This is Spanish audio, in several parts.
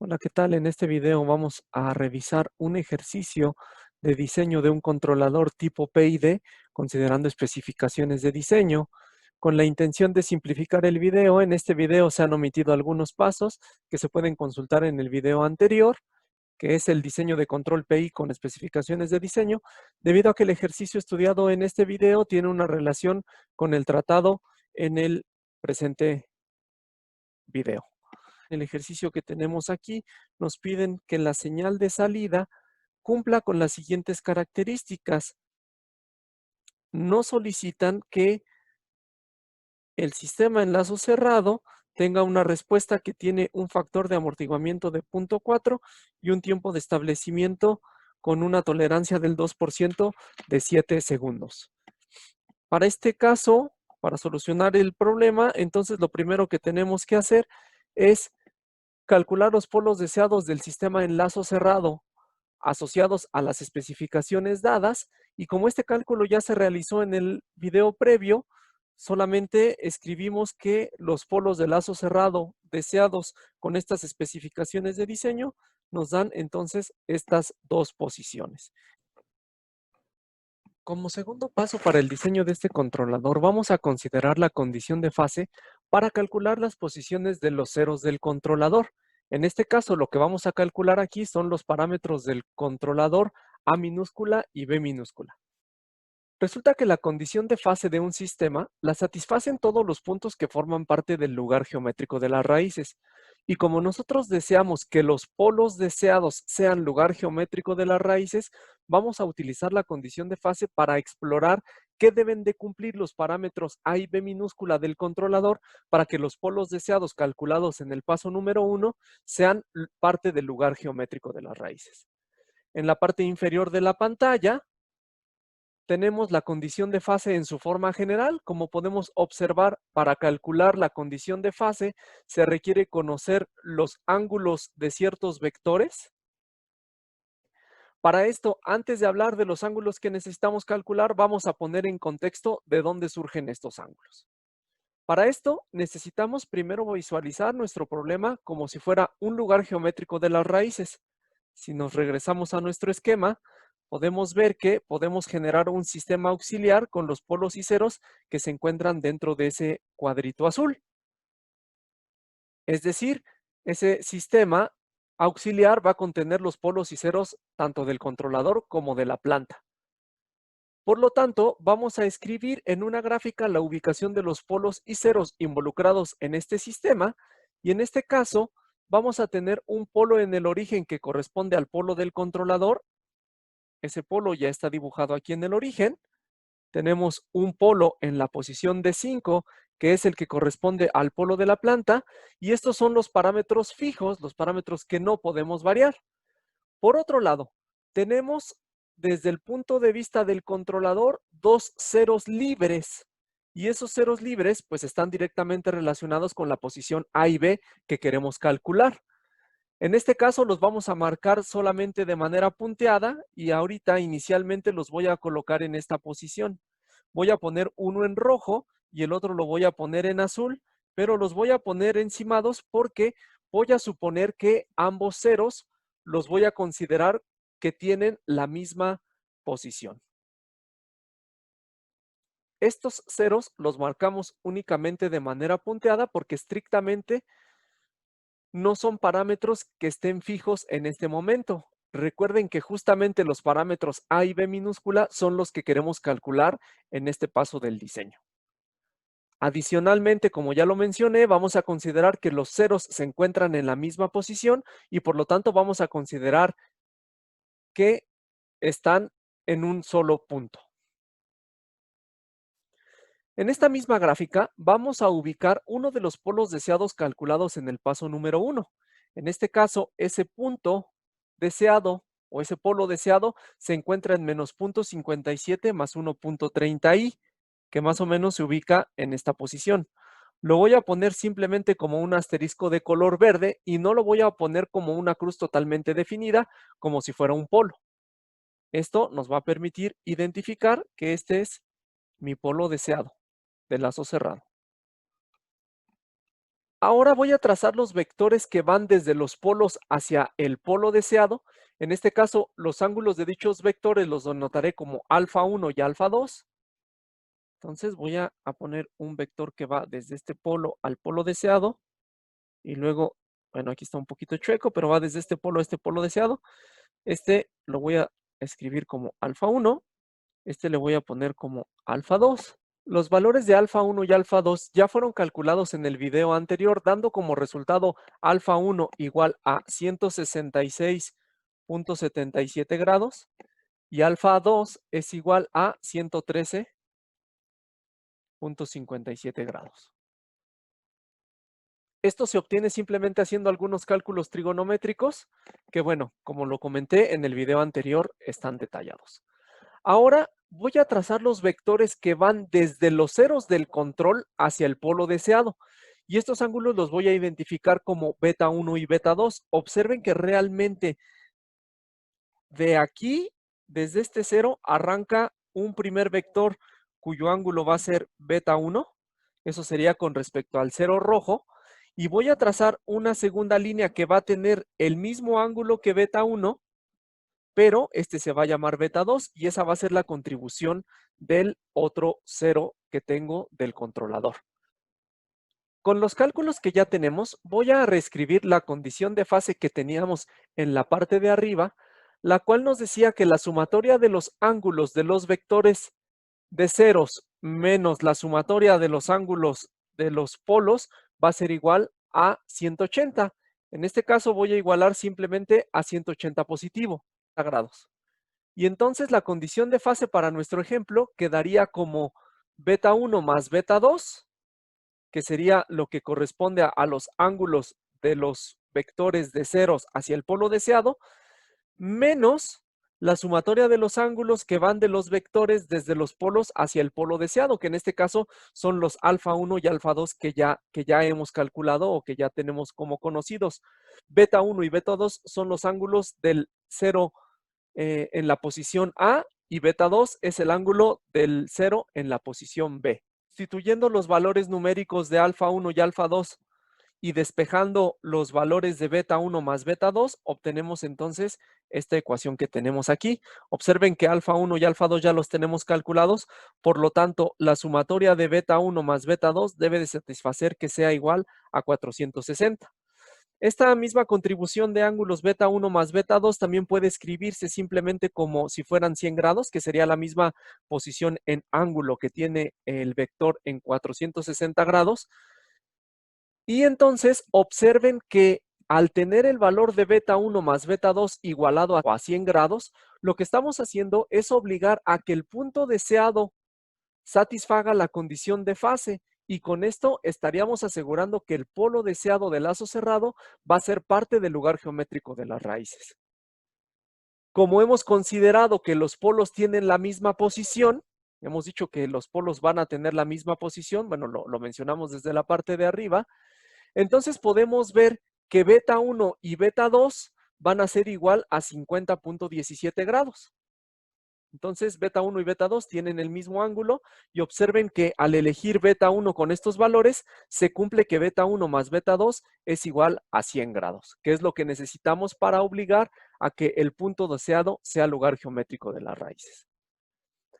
Hola, ¿qué tal? En este video vamos a revisar un ejercicio de diseño de un controlador tipo PID, considerando especificaciones de diseño. Con la intención de simplificar el video, en este video se han omitido algunos pasos que se pueden consultar en el video anterior, que es el diseño de control PI con especificaciones de diseño, debido a que el ejercicio estudiado en este video tiene una relación con el tratado en el presente video. El ejercicio que tenemos aquí, nos piden que la señal de salida cumpla con las siguientes características. No solicitan que el sistema en lazo cerrado tenga una respuesta que tiene un factor de amortiguamiento de 0.4 y un tiempo de establecimiento con una tolerancia del 2% de 7 segundos. Para este caso, para solucionar el problema, entonces lo primero que tenemos que hacer es calcular los polos deseados del sistema en lazo cerrado asociados a las especificaciones dadas, y como este cálculo ya se realizó en el video previo, solamente escribimos que los polos de lazo cerrado deseados con estas especificaciones de diseño nos dan entonces estas dos posiciones. Como segundo paso para el diseño de este controlador, vamos a considerar la condición de fase para calcular las posiciones de los ceros del controlador. En este caso, lo que vamos a calcular aquí son los parámetros del controlador A minúscula y B minúscula. Resulta que la condición de fase de un sistema la satisfacen todos los puntos que forman parte del lugar geométrico de las raíces. Y como nosotros deseamos que los polos deseados sean lugar geométrico de las raíces, vamos a utilizar la condición de fase para explorar qué deben de cumplir los parámetros A y B minúscula del controlador para que los polos deseados calculados en el paso número 1 sean parte del lugar geométrico de las raíces. En la parte inferior de la pantalla tenemos la condición de fase en su forma general. Como podemos observar, para calcular la condición de fase se requiere conocer los ángulos de ciertos vectores. Para esto, antes de hablar de los ángulos que necesitamos calcular, vamos a poner en contexto de dónde surgen estos ángulos. Para esto, necesitamos primero visualizar nuestro problema como si fuera un lugar geométrico de las raíces. Si nos regresamos a nuestro esquema, podemos ver que podemos generar un sistema auxiliar con los polos y ceros que se encuentran dentro de ese cuadrito azul. Es decir, ese sistema auxiliar va a contener los polos y ceros tanto del controlador como de la planta. Por lo tanto, vamos a escribir en una gráfica la ubicación de los polos y ceros involucrados en este sistema, y en este caso vamos a tener un polo en el origen que corresponde al polo del controlador. Ese polo ya está dibujado aquí en el origen. Tenemos un polo en la posición de 5, que es el que corresponde al polo de la planta, y estos son los parámetros fijos, los parámetros que no podemos variar. Por otro lado, tenemos desde el punto de vista del controlador dos ceros libres, y esos ceros libres pues están directamente relacionados con la posición A y B que queremos calcular. En este caso los vamos a marcar solamente de manera punteada, y ahorita inicialmente los voy a colocar en esta posición. Voy a poner uno en rojo y el otro lo voy a poner en azul, pero los voy a poner encimados porque voy a suponer que ambos ceros los voy a considerar que tienen la misma posición. Estos ceros los marcamos únicamente de manera punteada porque estrictamente no son parámetros que estén fijos en este momento. Recuerden que justamente los parámetros A y B minúscula son los que queremos calcular en este paso del diseño. Adicionalmente, como ya lo mencioné, vamos a considerar que los ceros se encuentran en la misma posición y por lo tanto vamos a considerar que están en un solo punto. En esta misma gráfica vamos a ubicar uno de los polos deseados calculados en el paso número 1. En este caso, ese punto deseado o ese polo deseado se encuentra en menos 0.57 más 1.30i, que más o menos se ubica en esta posición. Lo voy a poner simplemente como un asterisco de color verde y no lo voy a poner como una cruz totalmente definida, como si fuera un polo. Esto nos va a permitir identificar que este es mi polo deseado de lazo cerrado. Ahora voy a trazar los vectores que van desde los polos hacia el polo deseado. En este caso, los ángulos de dichos vectores los denotaré como alfa 1 y alfa 2. Entonces voy a poner un vector que va desde este polo al polo deseado y luego, bueno, aquí está un poquito chueco, pero va desde este polo a este polo deseado. Este lo voy a escribir como alfa 1, este le voy a poner como alfa 2. Los valores de alfa 1 y alfa 2 ya fueron calculados en el video anterior, dando como resultado alfa 1 igual a 166.77 grados y alfa 2 es igual a 113.57 grados. Esto se obtiene simplemente haciendo algunos cálculos trigonométricos que, bueno, como lo comenté en el video anterior, están detallados. Ahora voy a trazar los vectores que van desde los ceros del control hacia el polo deseado. Y estos ángulos los voy a identificar como beta 1 y beta 2. Observen que realmente de aquí, desde este cero, arranca un primer vector cuyo ángulo va a ser beta 1. Eso sería con respecto al cero rojo. Y voy a trazar una segunda línea que va a tener el mismo ángulo que beta 1, pero este se va a llamar beta 2 y esa va a ser la contribución del otro cero que tengo del controlador. Con los cálculos que ya tenemos, voy a reescribir la condición de fase que teníamos en la parte de arriba, la cual nos decía que la sumatoria de los ángulos de los vectores de ceros menos la sumatoria de los ángulos de los polos va a ser igual a 180. En este caso voy a igualar simplemente a 180 positivo grados. Y entonces la condición de fase para nuestro ejemplo quedaría como beta 1 más beta 2, que sería lo que corresponde a los ángulos de los vectores de ceros hacia el polo deseado, menos la sumatoria de los ángulos que van de los vectores desde los polos hacia el polo deseado, que en este caso son los alfa 1 y alfa 2 que ya hemos calculado o que ya tenemos como conocidos. Beta 1 y beta 2 son los ángulos del 0 en la posición A y beta 2 es el ángulo del 0 en la posición B. Sustituyendo los valores numéricos de alfa 1 y alfa 2 y despejando los valores de beta 1 más beta 2, obtenemos entonces esta ecuación que tenemos aquí. Observen que alfa 1 y alfa 2 ya los tenemos calculados, por lo tanto, la sumatoria de beta 1 más beta 2 debe de satisfacer que sea igual a 460. Esta misma contribución de ángulos beta 1 más beta 2 también puede escribirse simplemente como si fueran 100 grados, que sería la misma posición en ángulo que tiene el vector en 460 grados. Y entonces observen que al tener el valor de beta 1 más beta 2 igualado a 100 grados, lo que estamos haciendo es obligar a que el punto deseado satisfaga la condición de fase y con esto estaríamos asegurando que el polo deseado del lazo cerrado va a ser parte del lugar geométrico de las raíces. Como hemos considerado que los polos tienen la misma posición, hemos dicho que los polos van a tener la misma posición, bueno, lo mencionamos desde la parte de arriba, entonces podemos ver que beta 1 y beta 2 van a ser igual a 50.17 grados. Entonces, beta 1 y beta 2 tienen el mismo ángulo y observen que al elegir beta 1 con estos valores, se cumple que beta 1 más beta 2 es igual a 100 grados, que es lo que necesitamos para obligar a que el punto deseado sea el lugar geométrico de las raíces.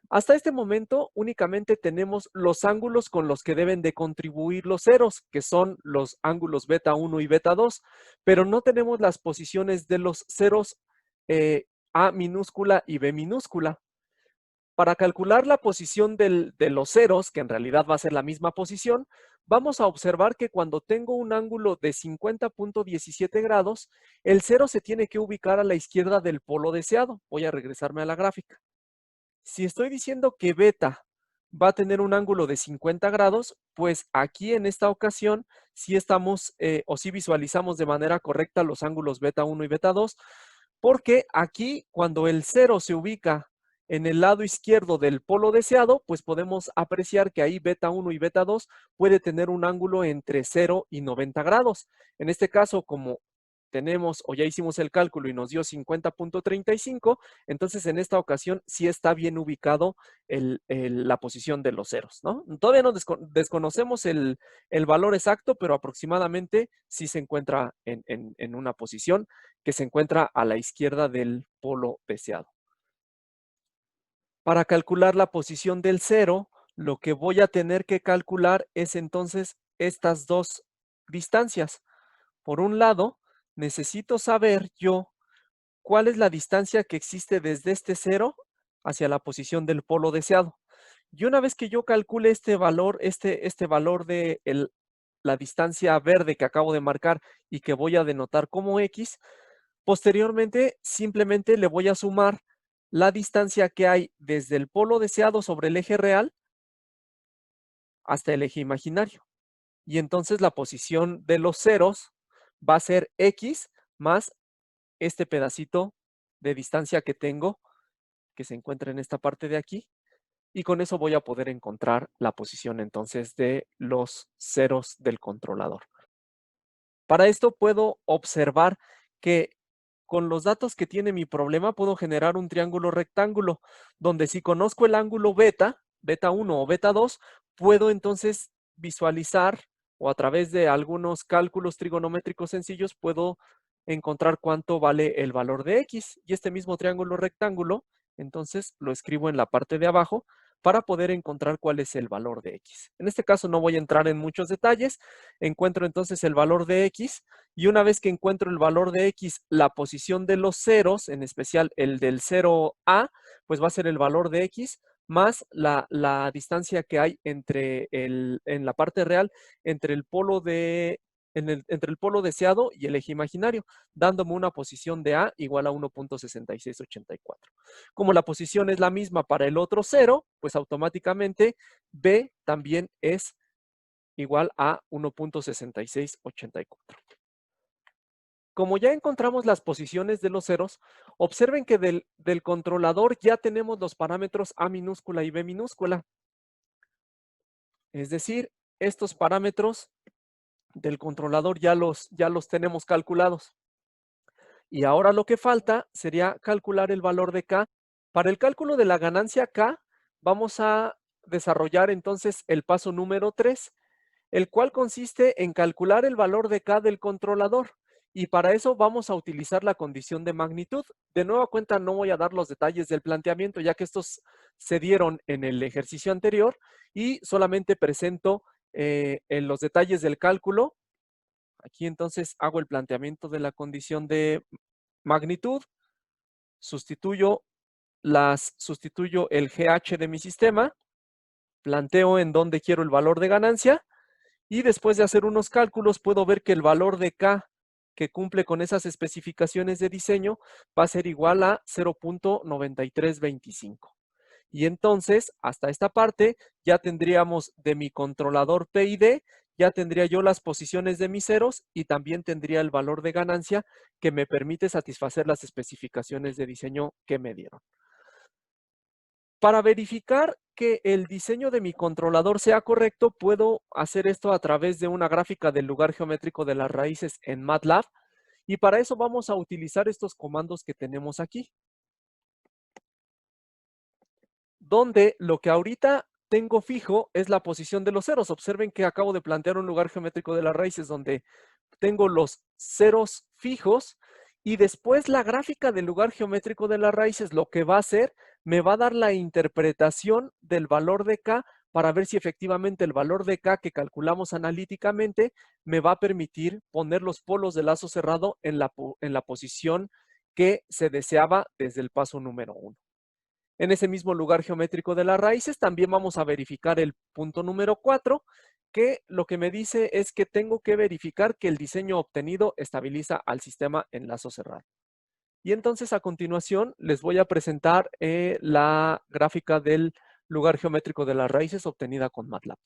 Hasta este momento únicamente tenemos los ángulos con los que deben de contribuir los ceros, que son los ángulos beta 1 y beta 2, pero no tenemos las posiciones de los ceros A minúscula y B minúscula. Para calcular la posición de los ceros, que en realidad va a ser la misma posición, vamos a observar que cuando tengo un ángulo de 50.17 grados, el cero se tiene que ubicar a la izquierda del polo deseado. Voy a regresarme a la gráfica. Si estoy diciendo que beta va a tener un ángulo de 50 grados, pues aquí en esta ocasión sí estamos o sí visualizamos de manera correcta los ángulos beta 1 y beta 2, porque aquí cuando el cero se ubica en el lado izquierdo del polo deseado, pues podemos apreciar que ahí beta 1 y beta 2 puede tener un ángulo entre 0 y 90 grados. En este caso, como tenemos o ya hicimos el cálculo y nos dio 50.35, entonces en esta ocasión sí está bien ubicado la posición de los ceros, ¿no? Todavía no desconocemos el valor exacto, pero aproximadamente sí se encuentra en una posición que se encuentra a la izquierda del polo deseado. Para calcular la posición del cero, lo que voy a tener que calcular es entonces estas dos distancias. Por un lado, necesito saber yo cuál es la distancia que existe desde este cero hacia la posición del polo deseado. Y una vez que yo calcule este valor, este valor de la distancia verde que acabo de marcar y que voy a denotar como X, posteriormente simplemente le voy a sumar la distancia que hay desde el polo deseado sobre el eje real hasta el eje imaginario. Y entonces la posición de los ceros va a ser X más este pedacito de distancia que tengo, que se encuentra en esta parte de aquí, y con eso voy a poder encontrar la posición entonces de los ceros del controlador. Para esto puedo observar que con los datos que tiene mi problema puedo generar un triángulo rectángulo, donde si conozco el ángulo beta, beta 1 o beta 2, puedo entonces visualizar o a través de algunos cálculos trigonométricos sencillos puedo encontrar cuánto vale el valor de X. Y este mismo triángulo rectángulo, entonces lo escribo en la parte de abajo para poder encontrar cuál es el valor de X. En este caso no voy a entrar en muchos detalles, encuentro entonces el valor de X y una vez que encuentro el valor de X, la posición de los ceros, en especial el del 0A, pues va a ser el valor de X más la distancia que hay entre en la parte real entre el polo entre el polo deseado y el eje imaginario, dándome una posición de A igual a 1.6684. Como la posición es la misma para el otro cero, pues automáticamente B también es igual a 1.6684. Como ya encontramos las posiciones de los ceros, observen que del controlador ya tenemos los parámetros A minúscula y B minúscula. Es decir, estos parámetros del controlador ya los tenemos calculados. Y ahora lo que falta sería calcular el valor de K. Para el cálculo de la ganancia K, vamos a desarrollar entonces el paso número 3, el cual consiste en calcular el valor de K del controlador. Y para eso vamos a utilizar la condición de magnitud. De nueva cuenta no voy a dar los detalles del planteamiento, ya que estos se dieron en el ejercicio anterior y solamente presento en los detalles del cálculo. Aquí entonces hago el planteamiento de la condición de magnitud, sustituyo el GH de mi sistema, planteo en dónde quiero el valor de ganancia y después de hacer unos cálculos puedo ver que el valor de K que cumple con esas especificaciones de diseño va a ser igual a 0.9325. Y entonces, hasta esta parte, ya tendríamos de mi controlador PID, ya tendría yo las posiciones de mis ceros y también tendría el valor de ganancia que me permite satisfacer las especificaciones de diseño que me dieron. Para verificar que el diseño de mi controlador sea correcto, puedo hacer esto a través de una gráfica del lugar geométrico de las raíces en MATLAB. Y para eso vamos a utilizar estos comandos que tenemos aquí, donde lo que ahorita tengo fijo es la posición de los ceros. Observen que acabo de plantear un lugar geométrico de las raíces donde tengo los ceros fijos y después la gráfica del lugar geométrico de las raíces lo que va a hacer, me va a dar la interpretación del valor de K para ver si efectivamente el valor de K que calculamos analíticamente me va a permitir poner los polos de lazo cerrado en la posición que se deseaba desde el paso número 1. En ese mismo lugar geométrico de las raíces también vamos a verificar el punto número 4, que lo que me dice es que tengo que verificar que el diseño obtenido estabiliza al sistema en lazo cerrado. Y entonces a continuación les voy a presentar la gráfica del lugar geométrico de las raíces obtenida con MATLAB.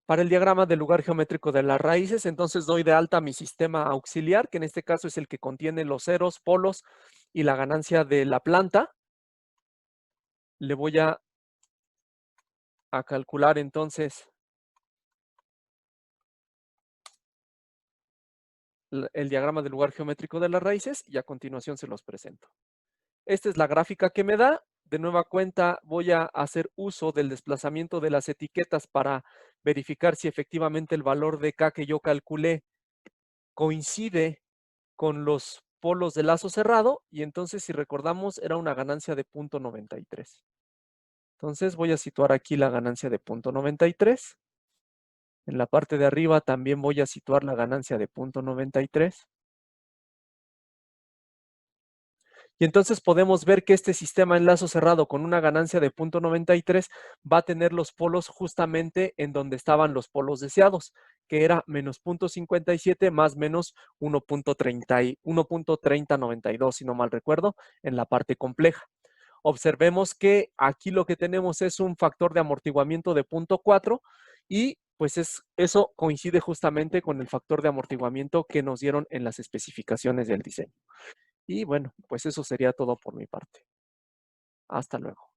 Para el diagrama del lugar geométrico de las raíces, entonces doy de alta mi sistema auxiliar, que en este caso es el que contiene los ceros, polos y la ganancia de la planta. Le voy a calcular entonces el diagrama del lugar geométrico de las raíces y a continuación se los presento. Esta es la gráfica que me da. De nueva cuenta voy a hacer uso del desplazamiento de las etiquetas para verificar si efectivamente el valor de K que yo calculé coincide con los polos de lazo cerrado y entonces si recordamos era una ganancia de 0.93. Entonces voy a situar aquí la ganancia de 0.93. En la parte de arriba también voy a situar la ganancia de 0.93. Y entonces podemos ver que este sistema en lazo cerrado con una ganancia de 0.93 va a tener los polos justamente en donde estaban los polos deseados, que era menos 0.57 más menos 1.3092, si no mal recuerdo, en la parte compleja. Observemos que aquí lo que tenemos es un factor de amortiguamiento de 0.4 y pues eso coincide justamente con el factor de amortiguamiento que nos dieron en las especificaciones del diseño. Y bueno, pues eso sería todo por mi parte. Hasta luego.